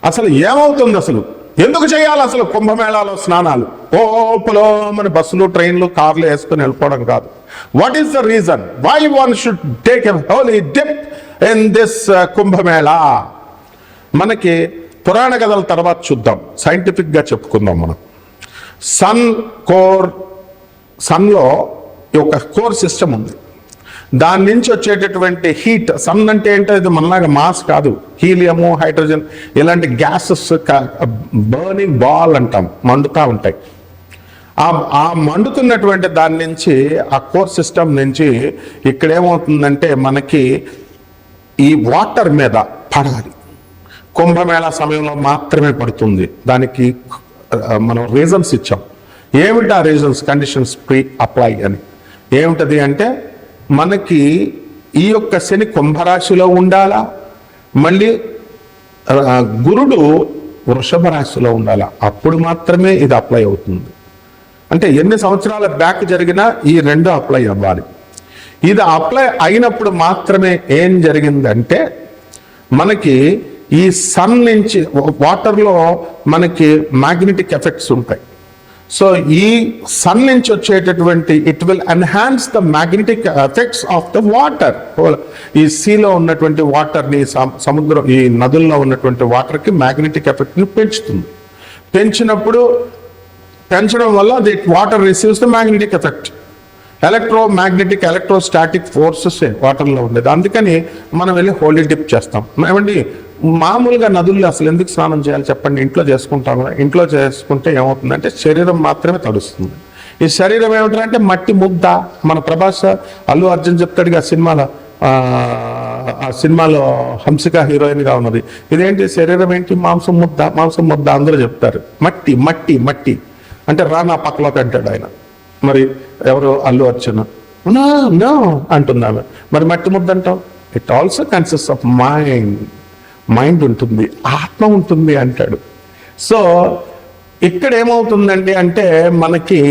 అసలు ఏమవుతుంది, అసలు ఎందుకు చేయాలి అసలు కుంభమేళాలో స్నానాలు? ఓపలో మన బస్సులు, ట్రైన్లు, కార్లు వేసుకుని వెళ్ళిపోవడం కాదు. What is the reason why one should take a holy dip in this Kumbh Mela? మనకి పురాణ కథల తర్వాత చూద్దాం, సైంటిఫిక్గా చెప్పుకుందాం. మనం సన్లో ఒక కోర్ సిస్టమ్ ఉంది. దాని నుంచి వచ్చేటటువంటి హీట్, సన్ అంటే ఏంటో ఇది మనలాగా మాస్ కాదు, హీలియము, హైడ్రోజన్ ఇలాంటి గ్యాసెస్ బర్నింగ్ బాల్ అంటాం, మండుతూ ఉంటాయి. ఆ మండుతున్నటువంటి దాని నుంచి, ఆ కోర్ సిస్టమ్ నుంచి ఇక్కడ ఏమవుతుందంటే మనకి ఈ వాటర్ మీద పడాలి. కుంభమేళా సమయంలో మాత్రమే పడుతుంది. దానికి మనం రీజన్స్ ఇచ్చాం. ఏమిటి ఆ రీజన్స్? కండిషన్స్ ప్రీ అప్లై అని. ఏమిటది అంటే మనకి ఈ యొక్క శని కుంభరాశిలో ఉండాలా, మళ్ళీ గురుడు వృషభ రాశిలో ఉండాలా, అప్పుడు మాత్రమే ఇది అప్లై అవుతుంది. అంటే ఎన్ని సంవత్సరాల బ్యాక్ జరిగినా ఈ రెండు అప్లై అవ్వాలి. ఇది అప్లై అయినప్పుడు మాత్రమే ఏం జరిగిందంటే మనకి ఈ సన్ నుంచి వాటర్లో మనకి మ్యాగ్నెటిక్ ఎఫెక్ట్స్ ఉంటాయి. సో ఈ సన్ నుంచి వచ్చేటటువంటి it will enhance the magnetic effects of the water. ఈ సీలో ఉన్నటువంటి వాటర్ని, సముద్రం, ఈ నదుల్లో ఉన్నటువంటి వాటర్కి మ్యాగ్నెటిక్ ఎఫెక్ట్ని పెంచుతుంది. పెంచడం వల్ల the water receives the magnetic effect. Electromagnetic, electrostatic forces వాటర్లో ఉండేది. అందుకని మనం వెళ్ళి హోలీ డిప్ చేస్తాం. ఏమండి, మామూలుగా నదుల్లో అసలు ఎందుకు స్నానం చేయాలి చెప్పండి? ఇంట్లో చేసుకుంటాం కదా. ఇంట్లో చేసుకుంటే ఏమవుతుందంటే శరీరం మాత్రమే తడుస్తుంది. ఈ శరీరం ఏమిటంటే మట్టి ముద్ద. మన ప్రభాస్, అల్లు అర్జున్ చెప్తాడు ఆ సినిమాలో హంసిక హీరోయిన్గా ఉన్నది. ఇదేంటి శరీరం ఏంటి? మాంసం ముద్ద అందరూ చెప్తారు. మట్టి మట్టి మట్టి అంటే రా నా పక్కలోకి అంటాడు ఆయన. మరి ఎవరు? అల్లు అర్జున్. నో అంటుంది ఆమె. మరి మట్టి ముద్ద అంటాం. It also consist of mind ఉంటుంది, ఆత్మ ఉంటుంది అంటాడు. సో ఇక్కడ ఏమవుతుందండి అంటే మనకి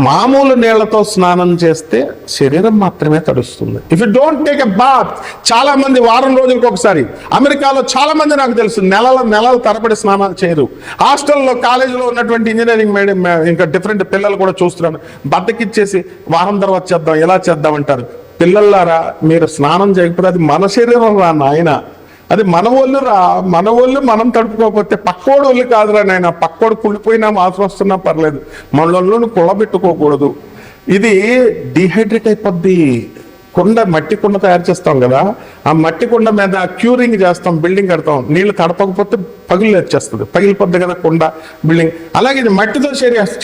మామూలు నీళ్లతో స్నానం చేస్తే శరీరం మాత్రమే తడుస్తుంది. If you don't take a bath, చాలా మంది వారం రోజులకు ఒకసారి, అమెరికాలో చాలా మంది నాకు తెలుసు నెలల తరబడి స్నానాలు చేయరు. హాస్టల్లో, కాలేజీలో ఉన్నటువంటి ఇంజనీరింగ్ ఇంకా డిఫరెంట్ పిల్లలు కూడా చూస్తున్నాను, బద్దకిచ్చేసి వారం తర్వాత చేద్దాం, ఎలా చేద్దాం అంటారు. పిల్లలారా, మీరు స్నానం చేయకపోతే అది మన శరీరం రా నాయన, అది మన ఒళ్ళు రా. మన ఒళ్ళు మనం తడుపుకోకపోతే పక్కోడు ఒళ్ళు కాదురా నాయన. పక్కోడు కుళ్ళిపోయినా, మాత్రం వస్తున్నా పర్లేదు, మన ఒళ్ళును కుళ్ళబెట్టుకోకూడదు. ఇది డిహైడ్రేట్ అయిపోద్ది. మట్టి కుండ తయారు చేస్తాం కదా, ఆ మట్టి కుండ మీద క్యూరింగ్ చేస్తాం, బిల్డింగ్ కడతాం. నీళ్లు తడపకపోతే వచ్చేస్తుంది, పగిలిపోద్ది కదా కుండ, బిల్డింగ్. అలాగే ఇది మట్టితో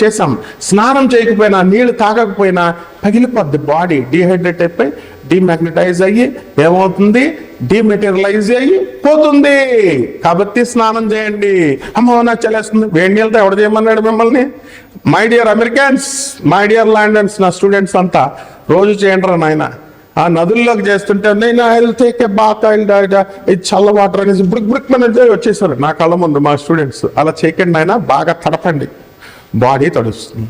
చేసాం. స్నానం చేయకపోయినా, నీళ్లు తాగకపోయినా పగిలిపోద్ది. బాడీ డిహైడ్రేట్ అయిపోయి డిమాగ్నటైజ్ అయ్యి ఏమవుతుంది? డిమెటీరియలైజ్ అయ్యి పోతుంది. కాబట్టి స్నానం చేయండి. అమ్మో నాకు చలేస్తుంది. వేడి నీళ్ళతో ఎవడు చేయమన్నాడు మిమ్మల్ని? My dear Americans, my dear London's, నా స్టూడెంట్స్ అంతా రోజు చేయండి రా నాయన. ఆ నదుల్లోకి చేస్తుంటే నేను టేక్ ఏ బాత్, ఇది చల్ల వాటర్ అనేసి బుడిక్ వచ్చేసారు నా కళ్ళ ముందు మా స్టూడెంట్స్. అలా చేయకండి నాయన, బాగా తడపండి, బాడీ తడుస్తుంది.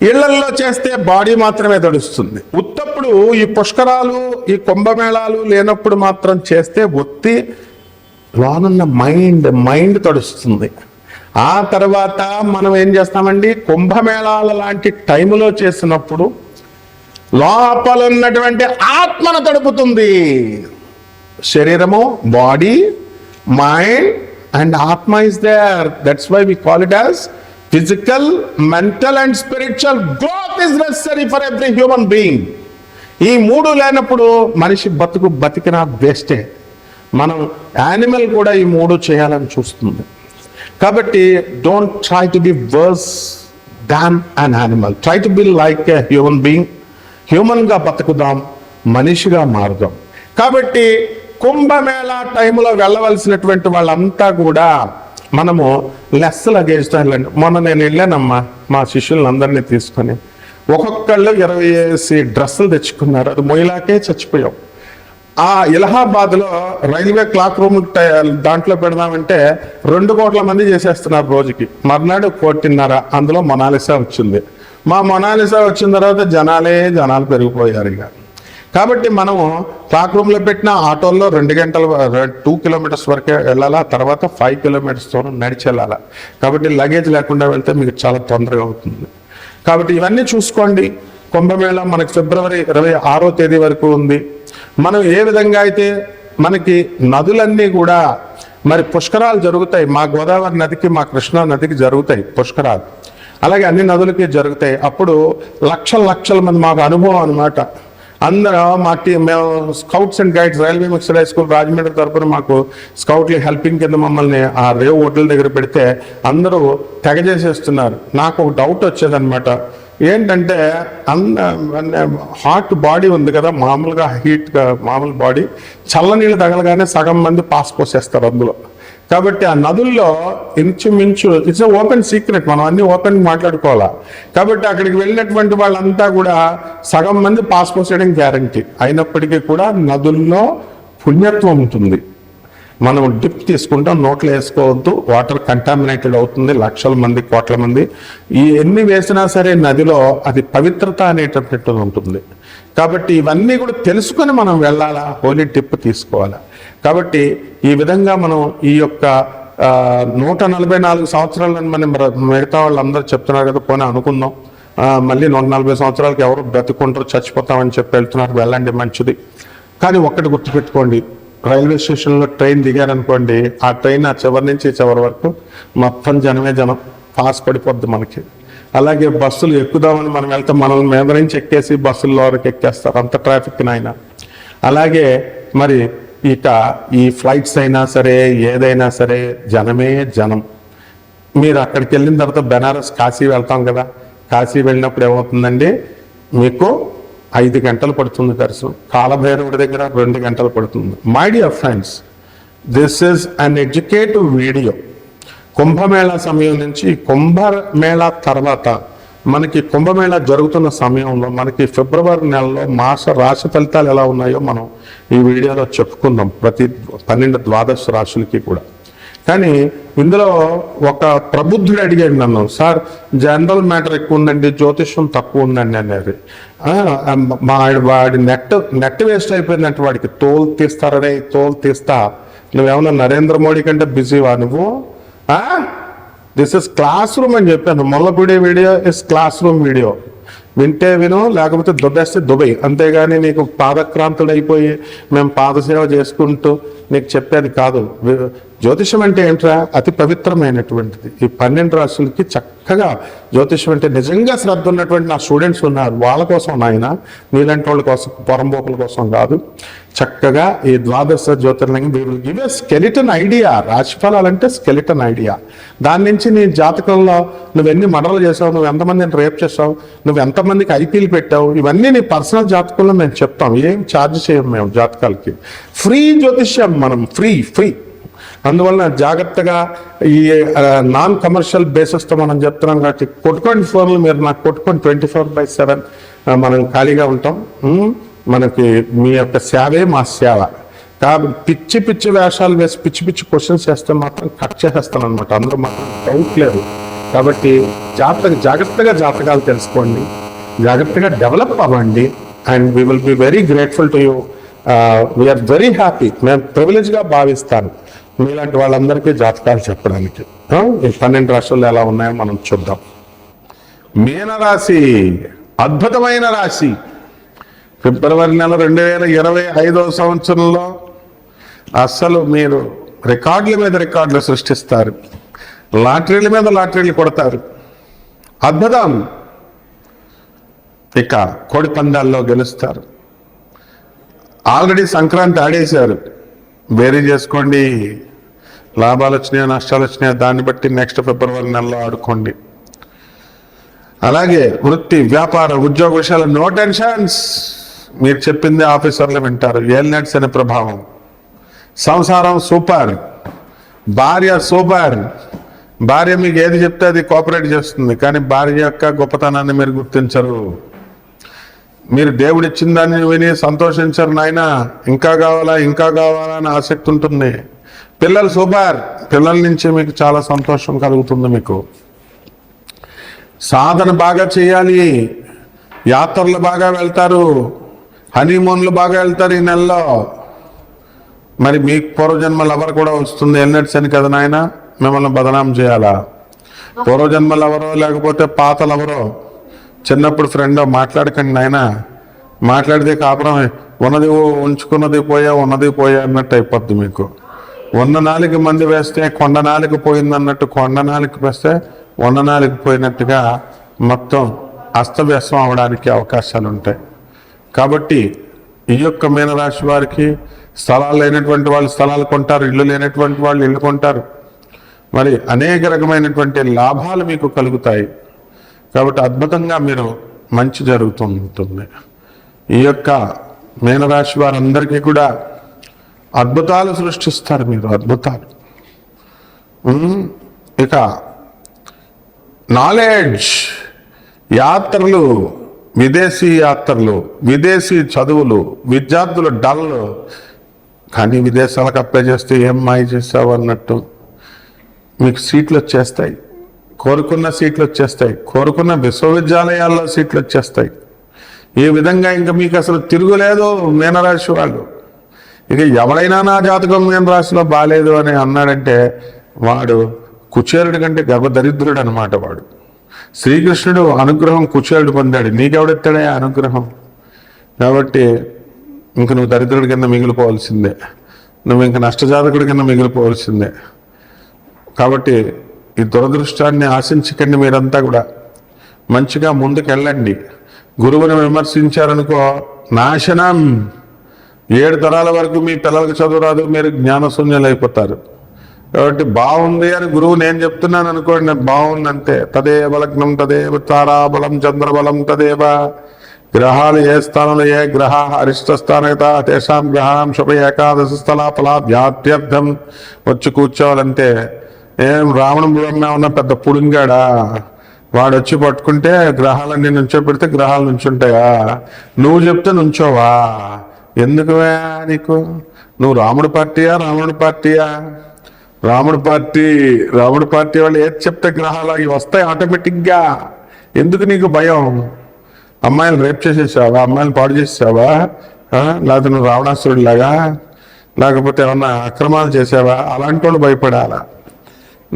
ఇళ్లల్లో చేస్తే బాడీ మాత్రమే తడుస్తుంది. ఉత్తప్పుడు ఈ పుష్కరాలు, ఈ కుంభమేళాలు లేనప్పుడు మాత్రం చేస్తే ఒత్తి లోనున్న మైండ్ తడుస్తుంది. ఆ తర్వాత మనం ఏం చేస్తామండి, కుంభమేళాల లాంటి టైంలో చేసినప్పుడు లోపల ఉన్నటువంటి ఆత్మను తడుపుతుంది. శరీరము, బాడీ, మైండ్ అండ్ ఆత్మ is there. That's why we call it as physical, mental and spiritual growth is necessary for every human being. ఈ మూడు లేనప్పుడు మనిషి బతికినా వేస్టే. మనం యానిమల్ కూడా ఈ మూడు చేయాలని చూస్తుంది. కాబట్టి don't try to be worse than an animal, try to be like a human being. హ్యూమన్గా బతుకుదాం, మనిషిగా మారుదాం. కాబట్టి కుంభమేళా టైంలో వెళ్ళవలసినటువంటి వాళ్ళంతా కూడా మనము లెస్ లగేజ్తో వెళ్ళండి. మొన్న నేను వెళ్ళానమ్మా, మా శిష్యులందరినీ తీసుకొని, ఒక్కొక్కళ్ళు 20 డ్రెస్సులు తెచ్చుకున్నారు. అది మొయిలాకే చచ్చిపోయాం. ఆ ఇలహాబాద్లో రైల్వే క్లాక్ రూమ్ దాంట్లో పెడదామంటే 2 కోట్ల మంది చేసేస్తున్నారు రోజుకి. మర్నాడు 1.5 కోటి, అందులో మొనాలిసా వచ్చింది. మా మొనాలిసా వచ్చిన తర్వాత జనాలు పెరిగిపోయారు. ఇక కాబట్టి మనము క్లాక్ రూమ్లో పెట్టిన ఆటోల్లో 2 గంటలు 2 కిలోమీటర్స్ వరకే వెళ్ళాలా, తర్వాత 5 కిలోమీటర్స్ దూరం నడిచి వెళ్ళాలా. కాబట్టి లగేజ్ లేకుండా వెళ్తే మీకు చాలా తొందరగా అవుతుంది. కాబట్టి ఇవన్నీ చూసుకోండి. కుంభమేళ మనకి ఫిబ్రవరి 26వ తేదీ వరకు ఉంది. మనం ఏ విధంగా అయితే మనకి నదులన్నీ కూడా మరి పుష్కరాలు జరుగుతాయి. మా గోదావరి నదికి, మా కృష్ణా నదికి జరుగుతాయి పుష్కరాలు, అలాగే అన్ని నదులకి జరుగుతాయి. అప్పుడు లక్షల మంది, మాకు అనుభవం అనమాట. అందరూ మేము scouts and guides railway mixed high school Rajahmundry తరఫున మాకు స్కౌట్లు హెల్పింగ్ కింద మమ్మల్ని ఆ రేవు ఒడ్ల దగ్గర పెడితే అందరూ తెగ చేసేస్తున్నారు. నాకు ఒక డౌట్ వచ్చేదనమాట. ఏంటంటే హాట్ బాడీ ఉంది కదా, మామూలుగా హీట్గా మామూలు బాడీ, చల్లనీళ్ళు తగలగానే సగం మంది పాస్ పోసేస్తారు అందులో. కాబట్టి ఆ నదుల్లో ఇంచుమించు ఇట్స్ ఓపెన్ సీక్రెట్, మనం అన్ని ఓపెన్ మాట్లాడుకోవాలా. కాబట్టి అక్కడికి వెళ్ళినటువంటి వాళ్ళంతా కూడా సగం మంది పాస్ పోసేయడం గ్యారంటీ. అయినప్పటికీ కూడా నదుల్లో పుణ్యత్వం ఉంటుంది. మనం డిప్ తీసుకుంటాం, నోట్లో వేసుకోవద్దు, వాటర్ కంటామినేటెడ్ అవుతుంది. లక్షల మంది, కోట్ల మంది ఎన్ని వేసినా సరే నదిలో అది పవిత్రత అనేటటువంటిది ఉంటుంది. కాబట్టి ఇవన్నీ కూడా తెలుసుకొని మనం వెళ్ళాలా, హోలీ టిప్ తీసుకోవాలా. కాబట్టి ఈ విధంగా మనం ఈ యొక్క 144 సంవత్సరాలని మనం మిగతా వాళ్ళందరూ చెప్తున్నారు కదా, పోనీ అనుకుందాం మళ్ళీ 140 సంవత్సరాలకు ఎవరు బ్రతుకుంటారు, చచ్చిపోతామని చెప్పి వెళ్తున్నారు. వెళ్ళండి, మంచిది. కానీ ఒక్కటి గుర్తుపెట్టుకోండి, రైల్వే స్టేషన్లో ట్రైన్ దిగారనుకోండి, ఆ ట్రైన్ ఆ చివరి నుంచి చివరి వరకు మొత్తం జనమే జనం, పాస్ పడిపోద్ది మనకి. అలాగే బస్సులు ఎక్కుదామని మనం వెళ్తే మనల్ని మీద నుంచి ఎక్కేసి బస్సుల్లో వరకు ఎక్కేస్తారు, అంత ట్రాఫిక్ నాయన. అలాగే మరి ఇక ఈ ఫ్లైట్స్ అయినా సరే, ఏదైనా సరే జనమే జనం. మీరు అక్కడికి వెళ్ళిన తర్వాత బెనారస్, కాశీ వెళ్తాం కదా, కాశీ వెళ్ళినప్పుడు ఏమవుతుందండి, మీకు 5 గంటలు పడుతుంది దర్శనం. కాలభైరవుడి దగ్గర 2 గంటలు పడుతుంది. My dear friends, this is an educative video. Kumbh Mela సమయం నుంచి కుంభమేళా తర్వాత మనకి కుంభమేళా జరుగుతున్న సమయంలో మనకి ఫిబ్రవరి నెలలో మాస రాశి ఫలితాలు ఎలా ఉన్నాయో మనం ఈ వీడియోలో చెప్పుకుందాం, ప్రతి 12 ద్వాదశ రాశులకి కూడా. కానీ ఇందులో ఒక ప్రబుద్ధుడు అడిగాడు నన్ను, సార్ జనరల్ మ్యాటర్ ఎక్కువ ఉందండి, జ్యోతిష్యం తక్కువ ఉందండి అనేది. వాడి నెట్ వేస్ట్ అయిపోయిందంటే వాడికి తోలు తీస్తారనే, తోలు తీస్తా. నువ్వేమన్నా నరేంద్ర మోడీ కంటే బిజీవా నువ్వు? దిస్ ఇస్ క్లాస్ రూమ్ అని చెప్పాను. Mollapudi video is class room video. వింటే విను, లేకపోతే దుబ్బేస్తే దుబై. అంతేగాని నీకు పాదక్రాంతుడైపోయి మేము పాదసేవ చేసుకుంటూ నీకు చెప్పేది కాదు. జ్యోతిషం అంటే ఏంట్రా, అతి పవిత్రమైనటువంటిది. ఈ 12 రాశులకి చక్కగా జ్యోతిషం అంటే నిజంగా శ్రద్ధ ఉన్నటువంటి నా స్టూడెంట్స్ ఉన్నారు, వాళ్ళ కోసం నాయన, నీలాంటి వాళ్ళ కోసం, పొరంబోకుల కోసం కాదు. చక్కగా ఈ ద్వాదశ జ్యోతిర్లింగం we will give a skeleton idea. రాశిఫలాలంటే స్కెలిటన్ ఐడియా. దాని నుంచి నీ జాతకంలో నువ్వు ఎన్ని మర్డర్లు చేసావు, నువ్వు ఎంతమందిని రేప్ చేసావు, నువ్వు ఎంతమందికి ఐపీలు పెట్టావు, ఇవన్నీ నీ పర్సనల్ జాతకంలో మేము చెప్తాం. ఏం ఛార్జ్ చేయం మేము జాతకాలకి. ఫ్రీ జ్యోతిష్యం మనం, ఫ్రీ. అందువలన జాగ్రత్తగా ఈ నాన్ కమర్షియల్ బేసిస్తో మనం చెప్తున్నాం. కాబట్టి కొట్టుకోండి ఫోన్లు, మీరు నాకు కొట్టుకోండి. 24/7 మనం ఖాళీగా ఉంటాం. మనకి మీ యొక్క సేవే మా సేవ. కాబట్టి పిచ్చి వేషాలు వేసి పిచ్చి క్వశ్చన్స్ వేస్తే మాత్రం కట్ చేసేస్తాను అనమాట. అందులో మాత్రం డౌట్ లేదు. కాబట్టి జాగ్రత్తగా జాతకాలు తెలుసుకోండి, జాగ్రత్తగా డెవలప్ అవ్వండి. And we will be very grateful to you. We are very happy. మేము ప్రివిలేజ్గా భావిస్తాను మీలాంటి వాళ్ళందరికీ జాతకాలు చెప్పడానికి. ఈ 12 రాశులు ఎలా ఉన్నాయో మనం చూద్దాం. మీనరాశి అద్భుతమైన రాశి. ఫిబ్రవరి నెల 2025వ సంవత్సరంలో అస్సలు మీరు రికార్డుల మీద రికార్డులు సృష్టిస్తారు, లాటరీల మీద లాటరీలు కొడతారు. అద్భుతం. ఇక కోడి పందాల్లో గెలుస్తారు. ఆల్రెడీ సంక్రాంతి ఆడేశారు, బేరీ చేసుకోండి. లాభాలు వచ్చినాయో నష్టాలు వచ్చినాయో దాన్ని బట్టి నెక్స్ట్ ఫిబ్రవరి నెలలో ఆడుకోండి. అలాగే వృత్తి, వ్యాపార, ఉద్యోగ విషయాలు నో టెన్షన్స్. మీరు చెప్పింది ఆఫీసర్లు వింటారు. ఏలినట్స్ అనే ప్రభావం. సంసారం సూపర్. భార్య సూపర్. భార్య మీకు ఏది చెప్తే అది కోఆపరేట్ చేస్తుంది, కానీ భార్య యొక్క గొప్పతనాన్ని మీరు గుర్తించరు. మీరు దేవుడిచ్చిన దాన్ని విని సంతోషించరు. నాయన ఇంకా కావాలా అని ఆసక్తి ఉంటుంది. పిల్లలు సూపర్. పిల్లల నుంచి మీకు చాలా సంతోషం కలుగుతుంది. మీకు సాధన బాగా చేయాలి, యాత్రలు బాగా వెళ్తారు, హనీమూన్లు బాగా వెళ్తారు ఈ నెలలో. మరి మీకు పూర్వజన్మ లవర్ కూడా వస్తుంది, వెళ్ళినట్టు శని కదా నాయన, మిమ్మల్ని బదనాం చేయాలా? పూర్వజన్మ లవరో లేకపోతే పాత లవరో చిన్నప్పుడు ఫ్రెండ్ మాట్లాడకండి నాయన. మాట్లాడితే కాపురం ఉన్నది ఉంచుకున్నది పోయా ఉన్నది పోయా అన్నట్టు అయిపోద్ది మీకు. ఉన్న నాలుగు మంది వేస్తే కొండ నాలుగు పోయింది అన్నట్టు, కొండ నాలుగు వేస్తే ఉన్న నాలుగు పోయినట్టుగా మొత్తం అస్తవ్యస్తం అవడానికి అవకాశాలు ఉంటాయి. కాబట్టి ఈ యొక్క మీనరాశి వారికి స్థలాలు లేనటువంటి వాళ్ళు స్థలాలు కొంటారు, ఇల్లు లేనటువంటి వాళ్ళు ఇల్లు కొంటారు. మరి అనేక రకమైనటువంటి లాభాలు మీకు కలుగుతాయి. కాబట్టి అద్భుతంగా మీరు మంచి జరుగుతుంటుంది. ఈ యొక్క మీనరాశి వారందరికీ కూడా అద్భుతాలు సృష్టిస్తారు మీరు, అద్భుతాలు. ఇక నాలెడ్జ్, యాత్రలు, విదేశీ యాత్రలు, విదేశీ చదువులు, విద్యార్థులు డల్ కానీ విదేశాలకు అప్లై చేస్తే ఏం మాయ చేసావు అన్నట్టు మీకు సీట్లు వచ్చేస్తాయి, కోరుకున్న సీట్లు వచ్చేస్తాయి, కోరుకున్న విశ్వవిద్యాలయాల్లో సీట్లు వచ్చేస్తాయి. ఈ విధంగా ఇంకా మీకు అసలు తిరుగులేదు మీనరాశి వాళ్ళు. ఇక ఎవడైనా నా జాతకం మీనరాశిలో బాగాలేదు అని అన్నాడంటే వాడు కుచేరుడి కంటే గర్భదరిద్రుడు అనమాట. వాడు శ్రీకృష్ణుడు అనుగ్రహం కుచేరుడు పొందాడు, నీకెవడెత్తాడే ఆ అనుగ్రహం? కాబట్టి ఇంక నువ్వు దరిద్రుడి కింద మిగిలిపోవాల్సిందే, నువ్వు ఇంక నష్టజాతకుడి కింద మిగిలిపోవాల్సిందే. కాబట్టి ఈ దురదృష్టాన్ని ఆశించకండి. మీరంతా కూడా మంచిగా ముందుకెళ్ళండి. గురువుని విమర్శించారనుకో నాశనం. 7 తరాల వరకు మీ పిల్లలకు చదువు రాదు, మీరు జ్ఞానశూన్యులు అయిపోతారు. కాబట్టి బాగుంది అని గురువు నేను చెప్తున్నాను అనుకోండి, బాగుందంటే తదేవ లగ్నం తదేవ తారాబలం చంద్రబలం తదేవ. గ్రహాలు ఏ స్థానంలో ఏ గ్రహ అరిష్ట స్థానత తేషాం గ్రహాం శుభ ఏకాదశ స్థలాఫలా వ్యాప్త్యర్థం వచ్చి కూర్చోవాలంటే ఏం రావణం ఉన్న పెద్ద పుడుంగాడా? వాడు వచ్చి పట్టుకుంటే గ్రహాలన్నీ నుంచో పెడితే గ్రహాలు నుంచుంటాయా? నువ్వు చెప్తే నుంచోవా? ఎందుకువా నీకు? నువ్వు రాముడి పార్టీయా రావణుడి పార్టీయా? రాముడి పార్టీ వాళ్ళు ఏది చెప్తే గ్రహాలు అవి వస్తాయి ఆటోమేటిక్గా. ఎందుకు నీకు భయం? అమ్మాయిలు రేప్ చేసేసావా? అమ్మాయిలు పాడు చేసావా? లేకపోతే నువ్వు రావణాసురుడిలాగా, లేకపోతే ఏమన్నా అక్రమాలు చేసావా? అలాంటి వాళ్ళు భయపడాలా?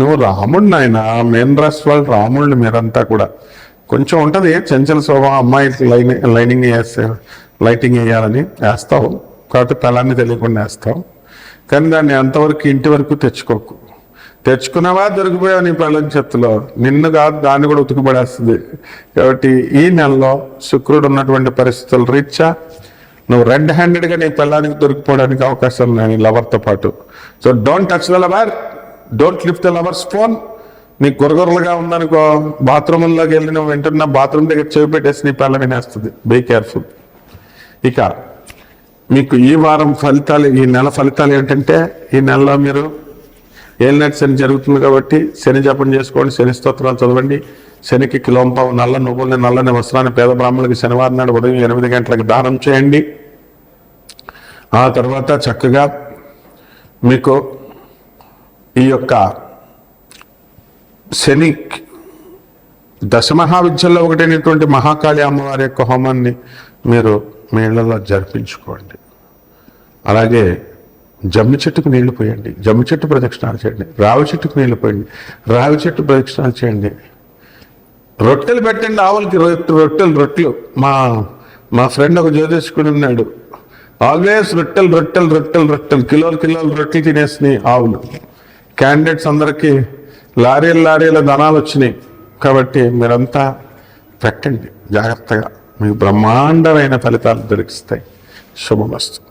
నువ్వు రాముడు నాయన. మెయిన్ రాశి వాళ్ళు రాముళ్ళు. మీరంతా కూడా కొంచెం ఉంటుంది చంచల స్వభావం. అమ్మాయికి లైటింగ్ వేయాలని వేస్తావు, కాబట్టి పిల్లల్ని తెలియకుండా వేస్తావు. కానీ దాన్ని ఎంతవరకు ఇంటి వరకు తెచ్చుకోకు. తెచ్చుకున్నావా దొరికిపోయావు నీ పిల్లల చేతిలో. నిన్ను కాదు దాన్ని కూడా ఉతుకుపడేస్తుంది. కాబట్టి ఈ నెలలో శుక్రుడు ఉన్నటువంటి పరిస్థితుల రీత్యా నువ్వు రెడ్ హ్యాండెడ్గా నీ పిల్లానికి దొరికిపోవడానికి అవకాశాలు ఉన్నాయి లవర్తో పాటు. So don't touch the lover, don't lift the lovers phone. నీకు గురగురలుగా ఉందనుకో, బాత్రూంలోకి వెళ్ళి నువ్వు వింటున్నా బాత్రూమ్ దగ్గర చెవి పెట్టేసి నీ పిల్ల వినేస్తుంది. Be careful. ఇక మీకు ఈ వారం ఫలితాలు, ఈ నెల ఫలితాలు ఏంటంటే, ఈ నెలలో మీరు ఏలినాటి శని జరుగుతుంది కాబట్టి శని జపం చేసుకోండి, శని స్తోత్రాలు చదవండి. శనికి కిలోంపావు నల్ల నువ్వుల్ని నల్లని వస్త్రాన్ని పేద బ్రాహ్మణులకి శనివారం నాడు ఉదయం 8 గంటలకు దానం చేయండి. ఆ తర్వాత చక్కగా మీకు ఈ యొక్క శని దశమహావిద్యల్లో ఒకటైనటువంటి మహాకాళి అమ్మవారి యొక్క హోమాన్ని మీరు మీ ఇళ్లలో జరిపించుకోండి. అలాగే జమ్మి చెట్టుకు నీళ్లు పోయండి, జమ్మి చెట్టు ప్రదక్షిణాలు చేయండి. రావి చెట్టుకు నీళ్లు పోయండి, రావి చెట్టు ప్రదక్షిణాలు చేయండి. రొట్టెలు పెట్టండి ఆవులకి, రొట్టెలు. మా ఫ్రెండ్ ఒక జ్యోతిష్కుని ఉన్నాడు, ఆల్వేస్ రొట్టెలు కిలోలు రొట్టెలు తినేసినాయి ఆవులు. క్యాండిడేట్స్ అందరికీ లారీల ధనాలు వచ్చినాయి. కాబట్టి మీరంతా పెట్టండి జాగ్రత్తగా, మీకు బ్రహ్మాండమైన ఫలితాలు దొరికిస్తాయి. శుభమస్తు.